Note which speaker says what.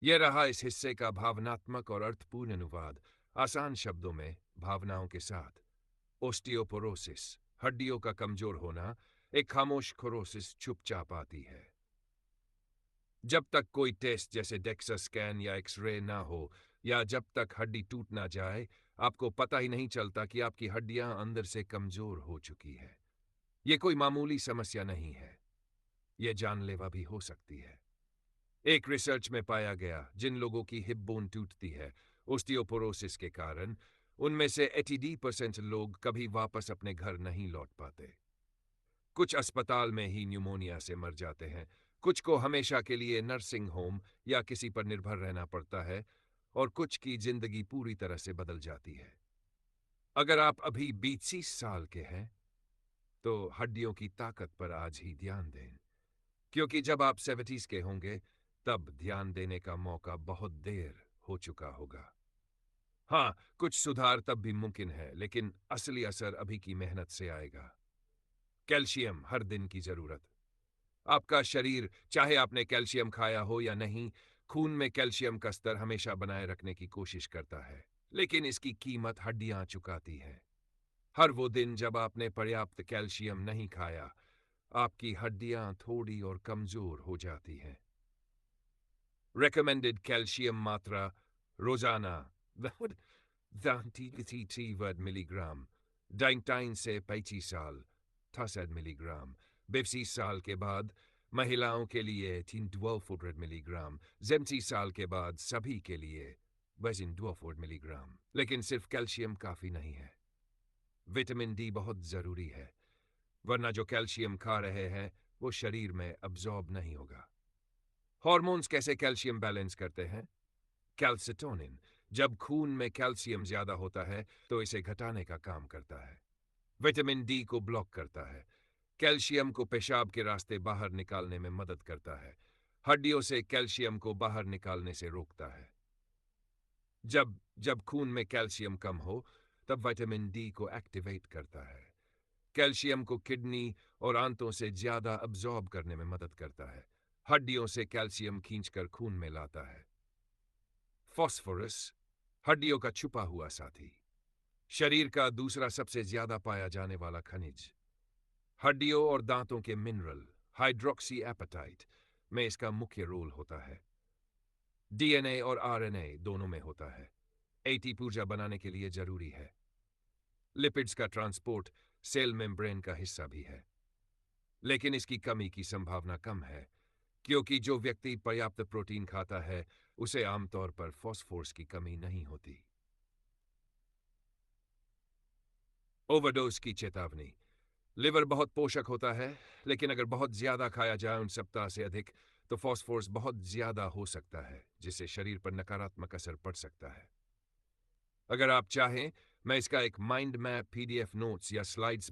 Speaker 1: यह रहा इस हिस्से का भावनात्मक और अर्थपूर्ण अनुवाद, आसान शब्दों में, भावनाओं के साथ। ओस्टियोपोरोसिस, हड्डियों का कमजोर होना, एक खामोश खोरोसिस चुपचाप आती है। जब तक कोई टेस्ट जैसे डेक्सा स्कैन या एक्सरे ना हो, या जब तक हड्डी टूट ना जाए, आपको पता ही नहीं चलता कि आपकी हड्डियां अंदर से कमजोर हो चुकी है। यह कोई मामूली समस्या नहीं है, यह जानलेवा भी हो सकती है। एक रिसर्च में पाया गया, जिन लोगों की हिप बोन टूटती है ओस्टियोपोरोसिस के कारण, उनमें से 80% लोग कभी वापस अपने घर नहीं लौट पाते। कुछ अस्पताल में ही न्यूमोनिया से मर जाते हैं, कुछ को हमेशा के लिए नर्सिंग होम या किसी पर निर्भर रहना पड़ता है, और कुछ की जिंदगी पूरी तरह से बदल जाती है। अगर आप अभी 20 साल के हैं, तो हड्डियों की ताकत पर आज ही ध्यान दें, क्योंकि जब आप 70s के होंगे, तब ध्यान देने का मौका बहुत देर हो चुका होगा। हाँ, कुछ सुधार तब भी मुमकिन है, लेकिन असली असर अभी की मेहनत से आएगा। कैल्शियम हर दिन की जरूरत। आपका शरीर, चाहे आपने कैल्शियम खाया हो या नहीं, खून में कैल्शियम का स्तर हमेशा बनाए रखने की कोशिश करता है, लेकिन इसकी कीमत हड्डियां चुकाती हैं। हर वो दिन जब आपने पर्याप्त कैल्शियम नहीं खाया, आपकी हड्डियां थोड़ी और कमजोर हो जाती हैं। Recommended कैल्शियम मात्रा रोजाना 30 मिलीग्राम, 19 से 35 साल 60 मिलीग्राम, 20 साल के बाद महिलाओं के लिए 1200 मिलीग्राम, 70 साल के बाद सभी के लिए 1200 मिलीग्राम। लेकिन सिर्फ कैल्शियम काफी नहीं है, विटामिन डी बहुत जरूरी है, वरना जो कैल्शियम खा रहे हैं वो शरीर में अब्जॉर्ब नहीं होगा। हॉर्मोन्स कैसे कैल्शियम बैलेंस करते हैं? कैल्सिटोनिन, जब खून में कैल्शियम ज्यादा होता है तो इसे घटाने का काम करता है। विटामिन डी को ब्लॉक करता है, कैल्शियम को पेशाब के रास्ते बाहर निकालने में मदद करता है, हड्डियों से कैल्शियम को बाहर निकालने से रोकता है। जब जब खून में कैल्शियम कम हो, तब विटामिन डी को एक्टिवेट करता है, कैल्शियम को किडनी और आंतों से ज्यादा अब्जॉर्ब करने में मदद करता है, हड्डियों से कैल्शियम खींचकर खून में लाता है। फॉस्फोरस, हड्डियों का छुपा हुआ साथी, शरीर का दूसरा सबसे ज्यादा पाया जाने वाला खनिज। हड्डियों और दांतों के मिनरल हाइड्रोक्सी एपेटाइट में इसका मुख्य रोल होता है। डीएनए और आरएनए दोनों में होता है, एटीपी ऊर्जा बनाने के लिए जरूरी है। लिपिड्स का ट्रांसपोर्ट सेल मेम्ब्रेन का हिस्सा भी है, लेकिन इसकी कमी की संभावना कम है, क्योंकि जो व्यक्ति पर्याप्त प्रोटीन खाता है उसे आमतौर पर फॉस्फोरस की कमी नहीं होती। ओवरडोज की चेतावनी। लिवर बहुत पोषक होता है, लेकिन अगर बहुत ज्यादा खाया जाए 9 सप्ताह से अधिक, तो फॉस्फोरस बहुत ज्यादा हो सकता है, जिससे शरीर पर नकारात्मक असर पड़ सकता है। अगर आप चाहें, मैं इसका एक माइंड मैप, पीडीएफ नोट्स या स्लाइड्स